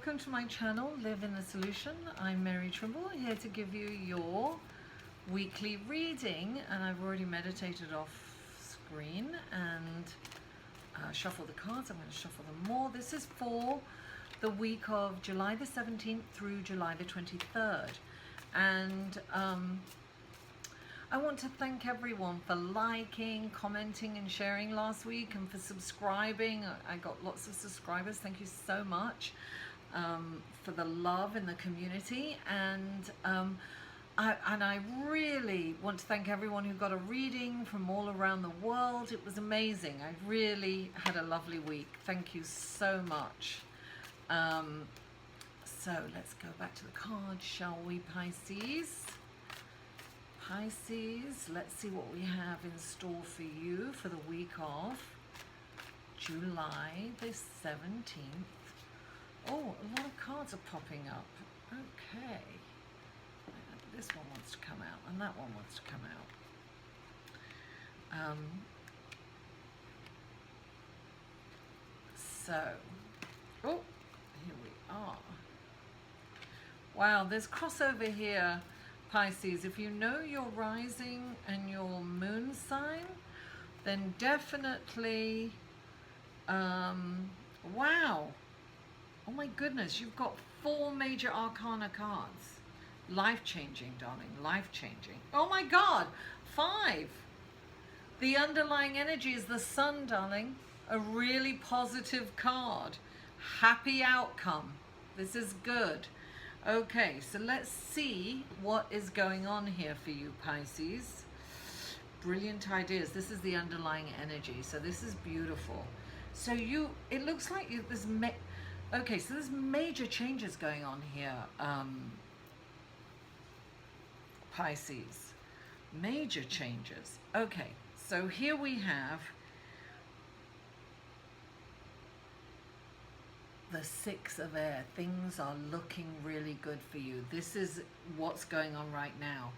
welcome to my channel, Live in the Solution. I'm Mary Trimble, here to give you your weekly reading, and I've already meditated off screen and shuffled the cards. I'm going to shuffle them more. This is for the week of July the 17th through July the 23rd, and I want to thank everyone for liking, commenting and sharing last week, and for subscribing. I got lots of subscribers. Thank you so much for the love in the community, and I really want to thank everyone who got a reading from all around the world. It was amazing. I really had a lovely week. Thank you so much. So let's go back to the cards, shall we, Pisces? Pisces, let's see what we have in store for you for the week of July the 17th. Oh, a lot of cards are popping up. Okay. This one wants to come out, and that one wants to come out. Oh, here we are. Wow, there's crossover here, Pisces. If you know your rising and your moon sign, then definitely, wow. Oh my goodness, you've got 4 major arcana cards. Life-changing, darling, life-changing. Oh my God, 5. The underlying energy is the sun, darling. A really positive card. Happy outcome. This is good. Okay, so let's see what is going on here for you, Pisces. Brilliant ideas. This is the underlying energy, so this is beautiful. So it looks like there's okay, so there's major changes going on here, Pisces. Major changes. Okay, so here we have the 6 of air. Things are looking really good for you. This is what's going on right now.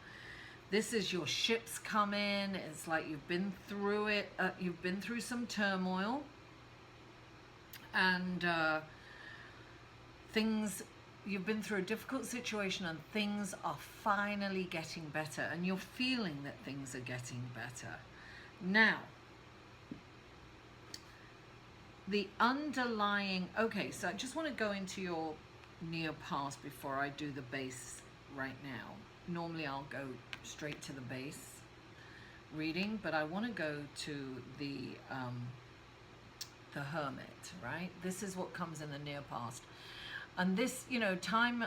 This is your ships come in. It's like you've been through it. You've been through some turmoil, and you've been through a difficult situation, and things are finally getting better, and you're feeling that things are getting better. Now, the underlying, okay, so I just want to go into your near past before I do the base right now. Normally I'll go straight to the base reading, but I want to go to the Hermit, right? This is what comes in the near past. And this, you know, time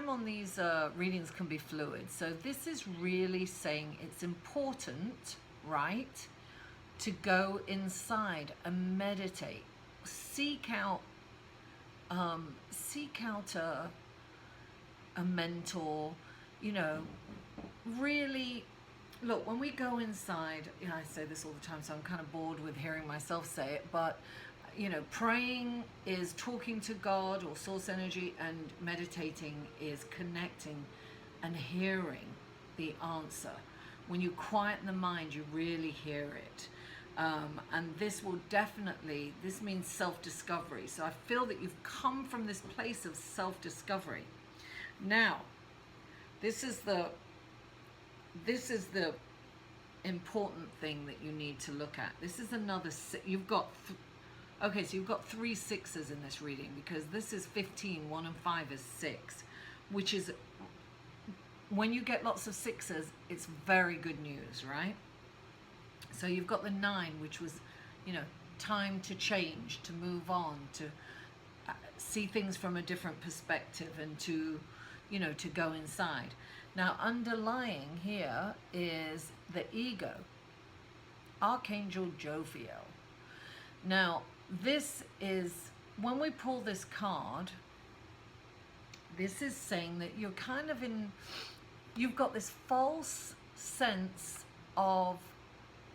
on these readings can be fluid. So this is really saying it's important, right, to go inside and meditate. Seek out a mentor, you know, really look, when we go inside, you know, I say this all the time, so I'm kind of bored with hearing myself say it, but you know, praying is talking to God or source energy, and meditating is connecting and hearing the answer. When you quieten the mind, you really hear it. And this will definitely, this means self-discovery. So I feel that you've come from this place of self-discovery. Now, this is the important thing that you need to look at. This is another, you've got, okay, so you've got 3 6s in this reading, because this is 15, 1 and 5 is 6, which is, when you get lots of 6s, it's very good news, right? So you've got the 9, which was, you know, time to change, to move on, to see things from a different perspective, and to, you know, to go inside. Now, underlying here is the ego, Archangel Jophiel. Now, this is, when we pull this card, this is saying that you're kind of you've got this false sense of,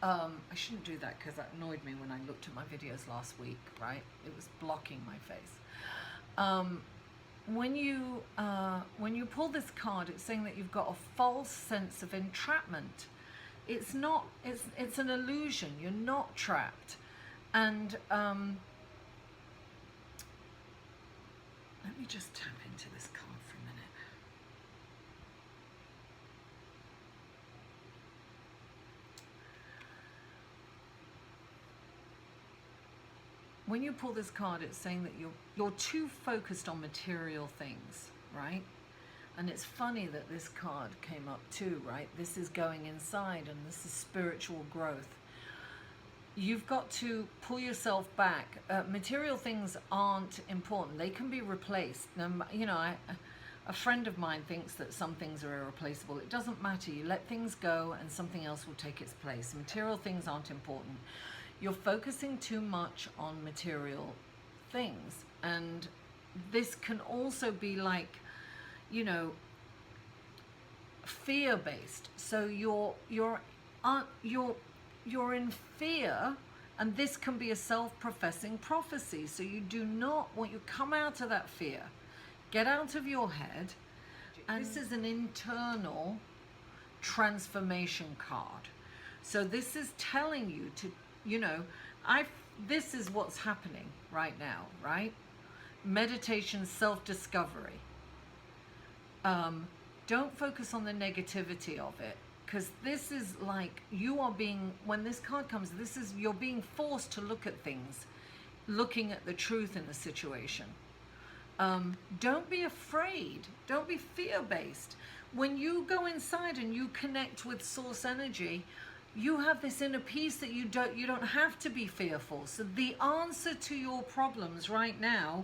I shouldn't do that because that annoyed me when I looked at my videos last week, right? It was blocking my face. When you pull this card, it's saying that you've got a false sense of entrapment. It's not, it's an illusion. You're not trapped. And let me just tap into this card for a minute. When you pull this card, it's saying that you're too focused on material things, right? And it's funny that this card came up too, right? This is going inside, and this is spiritual growth. You've got to pull yourself back. Material things aren't important. They can be replaced. You know, a friend of mine thinks that some things are irreplaceable. It doesn't matter. You let things go and something else will take its place. Material things aren't important. You're focusing too much on material things. And this can also be like, you know, fear-based. So you're in fear, and this can be a self-professing prophecy. So you do not want you come out of that fear, get out of your head. And this is an internal transformation card. So this is telling you to, you know, this is what's happening right now, right? Meditation, self-discovery. Don't focus on the negativity of it, because this is like you are being, when this card comes, this is you're being forced to look at things, looking at the truth in the situation. Don't be afraid. Don't be fear-based. When you go inside and you connect with source energy, you have this inner peace that you don't have to be fearful. So the answer to your problems right now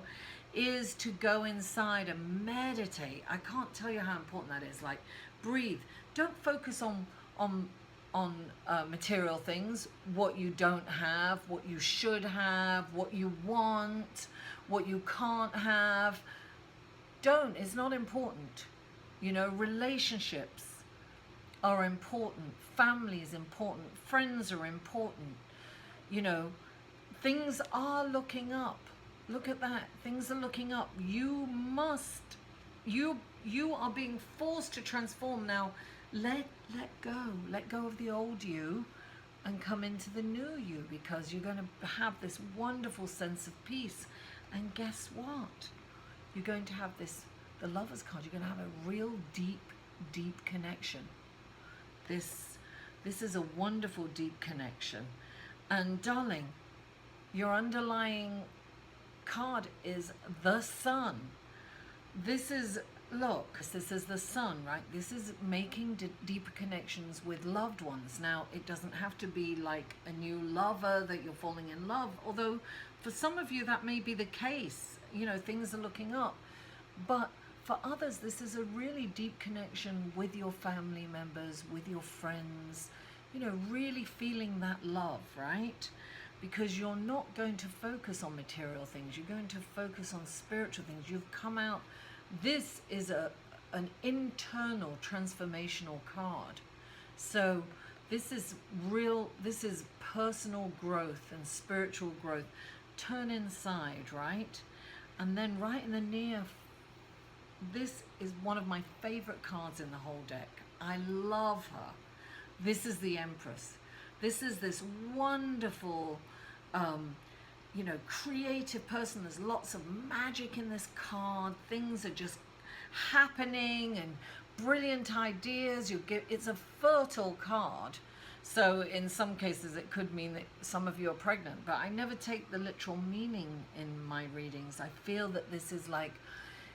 is to go inside and meditate. I can't tell you how important that is. Like, breathe. Don't focus on material things, what you don't have, what you should have, what you want, what you can't have. Don't. It's not important. You know, relationships are important. Family is important. Friends are important. You know, things are looking up. Look at that. Things are looking up. You are being forced to transform now. Let go of the old you and come into the new you, because you're going to have this wonderful sense of peace. And guess what? You're going to have the Lover's card. You're going to have a real deep connection. This is a wonderful deep connection. And darling, your underlying card is the Sun. This is, look, this is the Sun, right? This is making deeper connections with loved ones. Now, it doesn't have to be like a new lover that you're falling in love, although for some of you that may be the case. You know, things are looking up. But for others, this is a really deep connection with your family members, with your friends, you know, really feeling that love, right? Because you're not going to focus on material things. You're going to focus on spiritual things. You've come out. This is an internal transformational card. So this is real, this is personal growth and spiritual growth. Turn inside, right? And then right in the near, this is one of my favorite cards in the whole deck. I love her. This is the Empress. This is this wonderful, you know, creative person. There's lots of magic in this card. Things are just happening and brilliant ideas. It's a fertile card. So in some cases it could mean that some of you are pregnant, but I never take the literal meaning in my readings. I feel that this is like,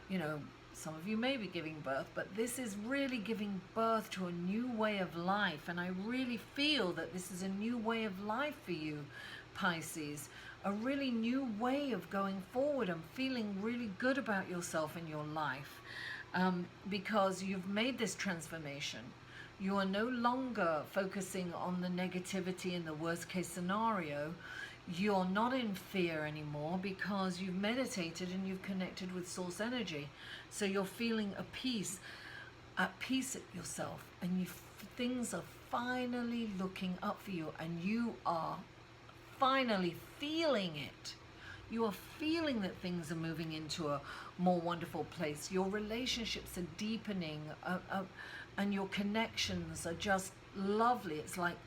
you know, some of you may be giving birth, but this is really giving birth to a new way of life. And I really feel that this is a new way of life for you, Pisces. A really new way of going forward and feeling really good about yourself in your life, because you've made this transformation. You are no longer focusing on the negativity in the worst case scenario. You're not in fear anymore because you've meditated and you've connected with source energy. So you're feeling at peace at yourself, and things are finally looking up for you, and you are finally feeling it. You are feeling that things are moving into a more wonderful place. Your relationships are deepening, and your connections are just lovely. It's like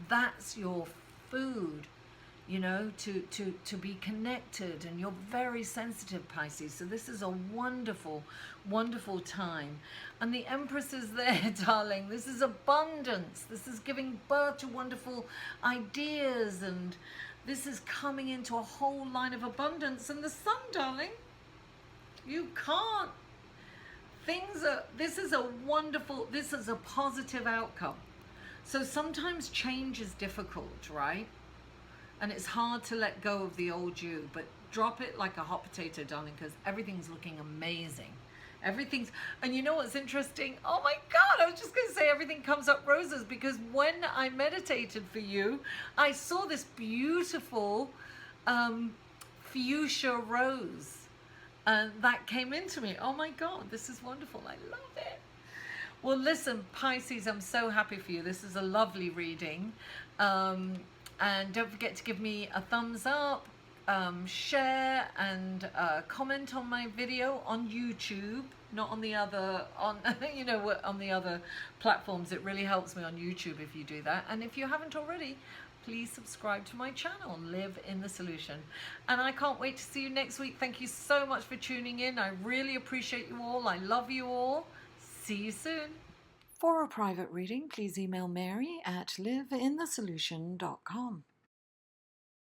that's your food. you know, to be connected, and you're very sensitive, Pisces. So this is a wonderful, wonderful time. And the Empress is there, darling. This is abundance. This is giving birth to wonderful ideas, and this is coming into a whole line of abundance. And the Sun, darling, you can't. This is a wonderful, this is a positive outcome. So sometimes change is difficult, right? And it's hard to let go of the old you, but drop it like a hot potato, darling, because everything's looking amazing. And you know what's interesting? Oh my God, I was just going to say everything comes up roses, because when I meditated for you, I saw this beautiful fuchsia rose. And that came into me. Oh my God, this is wonderful. I love it. Well, listen, Pisces, I'm so happy for you. This is a lovely reading. And don't forget to give me a thumbs up, share, and comment on my video on YouTube, not on the other, you know, on the other platforms. It really helps me on YouTube if you do that. And if you haven't already, please subscribe to my channel, Live in the Solution. And I can't wait to see you next week. Thank you so much for tuning in. I really appreciate you all. I love you all. See you soon. For a private reading, please email Mary at liveinthesolution.com.